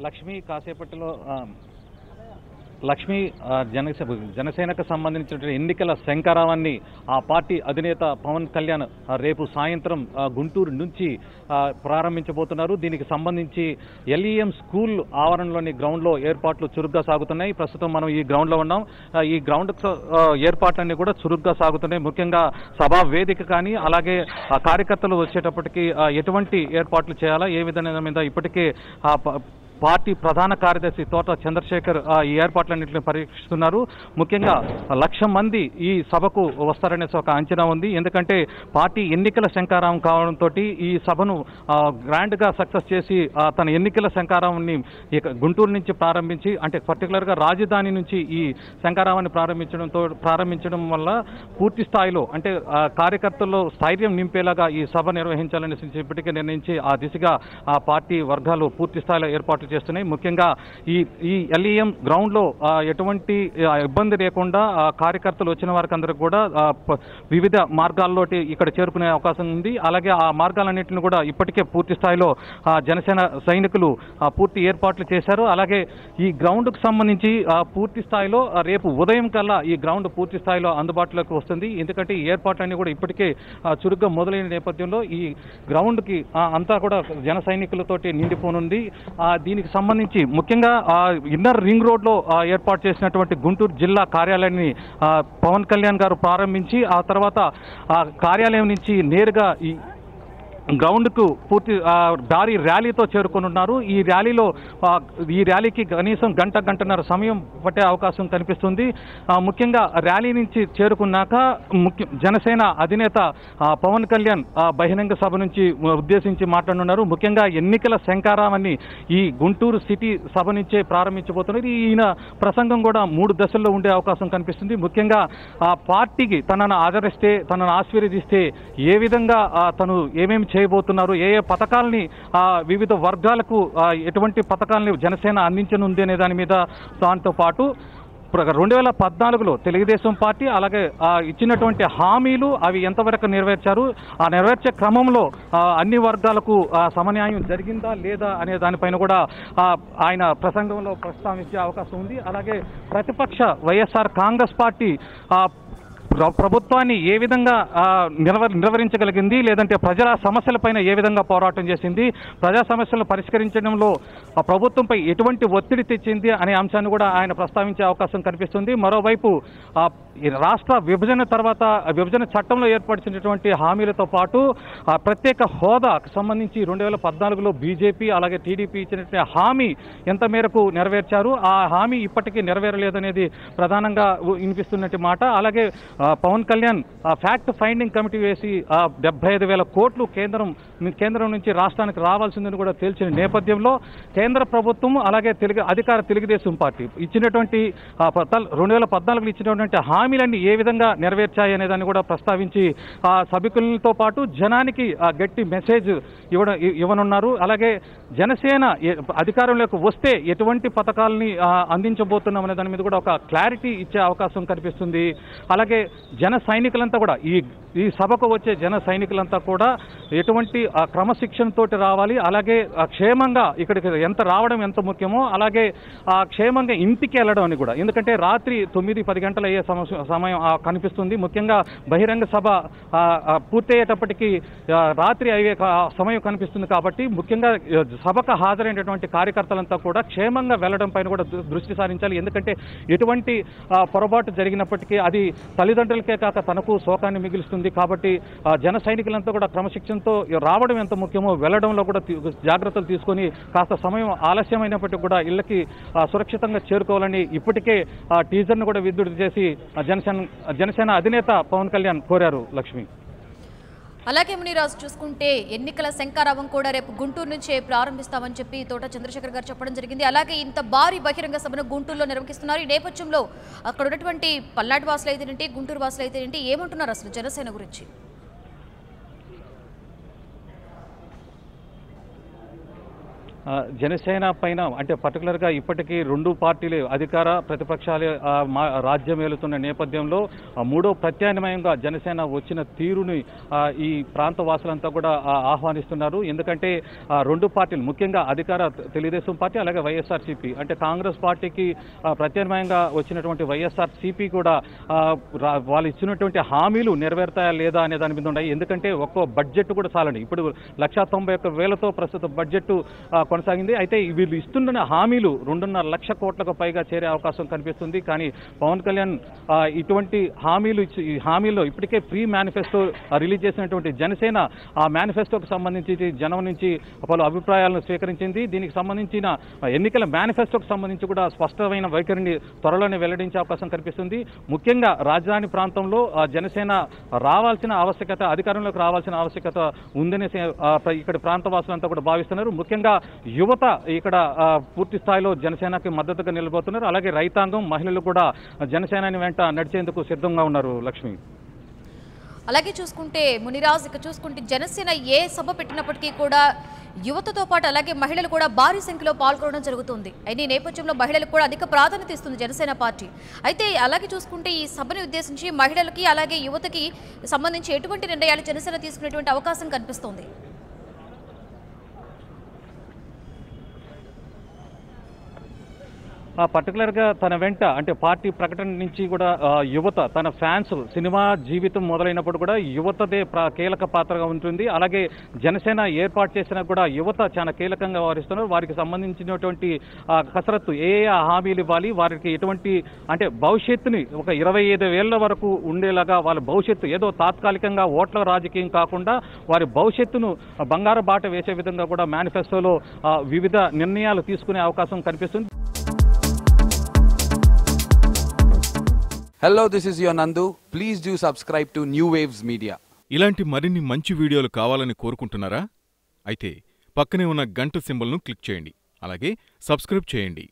లక్ష్మి కాసేపట్లో లక్ష్మి జనసేనకు సంబంధించిన ఎన్నికల శంఖారావాన్ని ఆ పార్టీ అధినేత పవన్ కళ్యాణ్ రేపు సాయంత్రం గుంటూరు నుంచి ప్రారంభించబోతున్నారు. దీనికి సంబంధించి ఎల్ఈఎం స్కూల్ ఆవరణలోని గ్రౌండ్లో ఏర్పాట్లు చురుగ్గా సాగుతున్నాయి. ప్రస్తుతం మనం ఈ గ్రౌండ్లో ఉన్నాం. ఈ గ్రౌండ్ ఏర్పాట్లన్నీ కూడా చురుగ్గా సాగుతున్నాయి. ముఖ్యంగా సభా వేదిక కానీ అలాగే కార్యకర్తలు వచ్చేటప్పటికి ఎటువంటి ఏర్పాట్లు చేయాలా, ఏ విధంగా మీద ఇప్పటికే పార్టీ ప్రధాన కార్యదర్శి తోట చంద్రశేఖర్ ఈ ఏర్పాట్లన్నింటినీ పరీక్షిస్తున్నారు. ముఖ్యంగా 1,00,000 మంది ఈ సభకు వస్తారనే ఒక అంచనా ఉంది. ఎందుకంటే పార్టీ ఎన్నికల శంఖారావం కావడంతో ఈ సభను గ్రాండ్గా సక్సెస్ చేసి తన ఎన్నికల శంఖారావాన్ని గుంటూరు నుంచి ప్రారంభించి, అంటే పర్టికులర్గా రాజధాని నుంచి ఈ శంఖారావాన్ని ప్రారంభించడం వల్ల పూర్తి స్థాయిలో అంటే కార్యకర్తల్లో స్థైర్యం నింపేలాగా ఈ సభ నిర్వహించాలని ఇప్పటికే నిర్ణయించి ఆ దిశగా ఆ పార్టీ వర్గాలు పూర్తి స్థాయిలో ఏర్పాట్లు చేస్తున్నాయి. ముఖ్యంగా ఈ ఎల్ఈఎం గ్రౌండ్ లో ఎటువంటి ఇబ్బంది లేకుండా కార్యకర్తలు వచ్చిన వారికి అందరికి కూడా వివిధ మార్గాల్లోటి ఇక్కడ చేరుకునే అవకాశం ఉంది. అలాగే ఆ మార్గాలన్నింటినీ కూడా ఇప్పటికే పూర్తి స్థాయిలో జనసేన సైనికులు పూర్తి ఏర్పాట్లు చేశారు. అలాగే ఈ గ్రౌండ్ కు సంబంధించి పూర్తి స్థాయిలో రేపు ఉదయం కల్లా ఈ గ్రౌండ్ పూర్తి స్థాయిలో అందుబాటులోకి వస్తుంది. ఎందుకంటే ఈ ఏర్పాట్లన్నీ కూడా ఇప్పటికే చురుగ్గా మొదలైన నేపథ్యంలో ఈ గ్రౌండ్ కి అంతా కూడా జన సైనికులతోటి నిండిపోనుంది. దీనికి సంబంధించి ముఖ్యంగా ఇన్నర్ రింగ్ రోడ్ లో ఏర్పాటు చేసినటువంటి గుంటూరు జిల్లా కార్యాలయాన్ని పవన్ కళ్యాణ్ గారు ప్రారంభించి ఆ తర్వాత కార్యాలయం నుంచి నేరుగా ఈ గ్రౌండ్ కు పూర్తి భారీ ర్యాలీతో చేరుకున్నారు. ఈ ర్యాలీకి కనీసం గంటన్నర సమయం పట్టే అవకాశం కనిపిస్తుంది. ముఖ్యంగా ర్యాలీ నుంచి చేరుకున్నాక జనసేన అధినేత పవన్ కళ్యాణ్ బహిరంగ సభ నుంచి ఉద్దేశించి మాట్లాడుతున్నారు. ముఖ్యంగా ఎన్నికల శంఖారావాన్ని ఈ గుంటూరు సిటీ సభ నుంచే ప్రారంభించబోతున్నారు. ఈయన ప్రసంగం కూడా 3 దశల్లో ఉండే అవకాశం కనిపిస్తుంది. ముఖ్యంగా పార్టీకి తనను ఆదరిస్తే, తనను ఆశీర్వదిస్తే ఏ విధంగా తను ఏమేమి చేయబోతున్నారు, ఏ పథకాలని వివిధ వర్గాలకు ఎటువంటి పథకాలని జనసేన అందించనుంది అనే దాని మీద, దాంతో పాటు 2014లో తెలుగుదేశం పార్టీ అలాగే ఇచ్చినటువంటి హామీలు అవి ఎంతవరకు నెరవేర్చారు, ఆ నెరవేర్చే క్రమంలో అన్ని వర్గాలకు సమన్యాయం జరిగిందా లేదా అనే దానిపైన కూడా ఆయన ప్రసంగంలో ప్రస్తావించే అవకాశం ఉంది. అలాగే ప్రతిపక్ష వైఎస్ఆర్ కాంగ్రెస్ పార్టీ ప్రభుత్వాన్ని ఏ విధంగా నిర్వహించగలిగింది, లేదంటే ప్రజల సమస్యలపైన ఏ విధంగా పోరాటం చేసింది, ప్రజా సమస్యలను పరిష్కరించడంలో ప్రభుత్వంపై ఎటువంటి ఒత్తిడి తెచ్చింది అనే అంశాన్ని కూడా ఆయన ప్రస్తావించే అవకాశం కనిపిస్తుంది. మరోవైపు రాష్ట్ర విభజన తర్వాత విభజన చట్టంలో ఏర్పరిచినటువంటి హామీలతో పాటు ప్రత్యేక హోదాకు సంబంధించి 2014లో బీజేపీ అలాగే టీడీపీ ఇచ్చినటువంటి హామీ ఎంత మేరకు నెరవేర్చారు, ఆ హామీ ఇప్పటికీ నెరవేరలేదనేది ప్రధానంగా వినిపిస్తున్నట్టు మాట. అలాగే Pawan Kalyan fact finding committee వేసి 75,000 కోట్లు కేంద్రం నుంచి రాష్ట్రానికి రావాల్సిందని కూడా తేల్చిన నేపథ్యంలో కేంద్ర ప్రభుత్వం అలాగే తెలుగుదేశం పార్టీ ఇచ్చినటువంటి 2014లో ఇచ్చినటువంటి హామీలన్నీ ఏ విధంగా నెరవేర్చాయి అనే దాన్ని కూడా ప్రస్తావించి సభికులతో పాటు జనానికి గట్టి మెసేజ్ ఇవ్వనున్నారు. అలాగే జనసేన అధికారంలోకి వస్తే ఎటువంటి పథకాలని అందించబోతున్నాం అనే దాని మీద కూడా ఒక క్లారిటీ ఇచ్చే అవకాశం కనిపిస్తుంది. అలాగే జన సైనికులంతా కూడా ఈ సభకు వచ్చే జన సైనికులంతా కూడా ఎటువంటి క్రమశిక్షణతోటి రావాలి, అలాగే క్షేమంగా ఇక్కడికి రావడం ఎంత ముఖ్యమో అలాగే క్షేమంగా ఇంటికి వెళ్ళడం అని కూడా. ఎందుకంటే రాత్రి 9-10 గంటలు అయ్యే సమయం కనిపిస్తుంది. ముఖ్యంగా బహిరంగ సభ పూర్తయ్యేటప్పటికీ రాత్రి అయ్యే సమయం కనిపిస్తుంది. కాబట్టి ముఖ్యంగా సభకు హాజరైనటువంటి కార్యకర్తలంతా కూడా క్షేమంగా వెళ్లడం పైన కూడా దృష్టి సారించాలి. ఎందుకంటే ఎటువంటి పొరపాటు జరిగినప్పటికీ అది తల్లిదండ్రులకే కాక తనకు శోకాన్ని మిగులుస్తుంది. కాబట్టి జన సైనికులంతా కూడా క్రమశిక్షణతో రావడం ఎంత ముఖ్యమో వెళ్లడంలో కూడా జాగ్రత్తలు తీసుకొని కాస్త సమయం ఆలస్యమైనప్పటికీ కూడా ఇళ్లకి సురక్షితంగా చేరుకోవాలని ఇప్పటికే టీజర్ను కూడా విడుదల చేసి జనసేన అధినేత పవన్ కళ్యాణ్ కోరారు. లక్ష్మి, అలాగే మునిరాజు చూసుకుంటే ఎన్నికల శంఖారావం కూడా రేపు గుంటూరు నుంచే ప్రారంభిస్తామని చెప్పి తోట చంద్రశేఖర్ గారు చెప్పడం జరిగింది. అలాగే ఇంత భారీ బహిరంగ సభను గుంటూరులో నిర్వహిస్తున్నారు. ఈ నేపథ్యంలో అక్కడ ఉన్నటువంటి పల్నాడు వాసులు అయితేనేంటి, గుంటూరు వాసులు అయితేనేంటి ఏమంటున్నారు అసలు జనసేన గురించి? జనసేన పైన అంటే పర్టికులర్గా ఇప్పటికీ రెండు పార్టీలు అధికార ప్రతిపక్షాలు రాజ్యం ఏలుతున్న నేపథ్యంలో మూడో ప్రత్యామ్నాయంగా జనసేన వచ్చిన తీరుని ఈ ప్రాంత వాసులంతా కూడా ఆహ్వానిస్తున్నారు. ఎందుకంటే రెండు పార్టీలు ముఖ్యంగా అధికార తెలుగుదేశం పార్టీ అలాగే వైఎస్ఆర్సీపీ అంటే కాంగ్రెస్ పార్టీకి ప్రత్యామ్నాయంగా వచ్చినటువంటి వైఎస్ఆర్సీపీ కూడా వాళ్ళు ఇచ్చినటువంటి హామీలు నెరవేరుతాయా లేదా అనే దాని మీద ఉన్నాయి. ఎందుకంటే ఒక్కో బడ్జెట్ కూడా చాలండి. ఇప్పుడు 191,000 ప్రస్తుత బడ్జెట్ కొనసాగింది. అయితే వీళ్ళు ఇస్తున్న హామీలు 2.5 లక్ష కోట్లకు పైగా చేరే అవకాశం కనిపిస్తుంది. కానీ పవన్ కళ్యాణ్ ఇటువంటి హామీల్లో ఇప్పటికే ప్రీ మేనిఫెస్టో రిలీజ్ చేసినటువంటి జనసేన ఆ మేనిఫెస్టోకి సంబంధించి జనం నుంచి పలు అభిప్రాయాలను స్వీకరించింది. దీనికి సంబంధించిన ఎన్నికల మేనిఫెస్టోకి సంబంధించి కూడా స్పష్టమైన వైఖరిని త్వరలోనే వెల్లడించే అవకాశం కనిపిస్తుంది. ముఖ్యంగా రాజధాని ప్రాంతంలో జనసేన రావాల్సిన ఆవశ్యకత, అధికారంలోకి రావాల్సిన ఆవశ్యకత ఉందనే ఇక్కడ ప్రాంతవాసులంతా కూడా భావిస్తున్నారు. ముఖ్యంగా యువత ఇక్కడ పూర్తి స్థాయిలో జనసేనకి మద్దతుగా నిలబోతున్నారు. అలాగే రైతాంగం, మహిళలు కూడా జనసేనాని వెంట నడిచేందుకు సిద్ధంగా ఉన్నారు. లక్ష్మి, అలాగే చూసుకుంటే మునిరాజ్, ఇక చూసుకుంటే జనసేన ఏ సభ పెట్టినప్పటికీ కూడా యువతతో పాటు అలాగే మహిళలు కూడా భారీ సంఖ్యలో పాల్గొనడం జరుగుతుంది. అయితే ఈ నేపథ్యంలో మహిళలకు కూడా అధిక ప్రాధాన్యత ఇస్తుంది జనసేన పార్టీ. అయితే అలాగే చూసుకుంటే ఈ సభని ఉద్దేశించి మహిళలకి అలాగే యువతకి సంబంధించి ఎటువంటి నిర్ణయాలు జనసేన తీసుకునేటువంటి అవకాశం కనిపిస్తోంది? పర్టికులర్గా తన వెంట అంటే పార్టీ ప్రకటన నుంచి కూడా యువత, తన ఫ్యాన్స్, సినిమా జీవితం మొదలైనప్పుడు కూడా యువతదే కీలక పాత్రగా ఉంటుంది. అలాగే జనసేన ఏర్పాటు చేసినా కూడా యువత చాలా కీలకంగా వ్యవహరిస్తున్నారు. వారికి సంబంధించినటువంటి కసరత్తు ఏ హామీలు ఇవ్వాలి, వారికి ఎటువంటి అంటే భవిష్యత్తుని ఒక 25 ఏళ్ల వరకు ఉండేలాగా వాళ్ళ భవిష్యత్తు ఏదో తాత్కాలికంగా ఓట్ల రాజకీయం కాకుండా వారి భవిష్యత్తును బంగారు బాట వేసే విధంగా కూడా మేనిఫెస్టోలో వివిధ నిర్ణయాలు తీసుకునే అవకాశం కనిపిస్తుంది. Hello, this is your Nandu. Please do subscribe to New Waves Media. ఇలాంటి మరిన్ని మంచి వీడియోలు కావాలని కోరుకుంటున్నారా? అయితే పక్కనే ఉన్న గంట సింబల్ను క్లిక్ చేయండి. అలాగే సబ్స్క్రైబ్ చేయండి.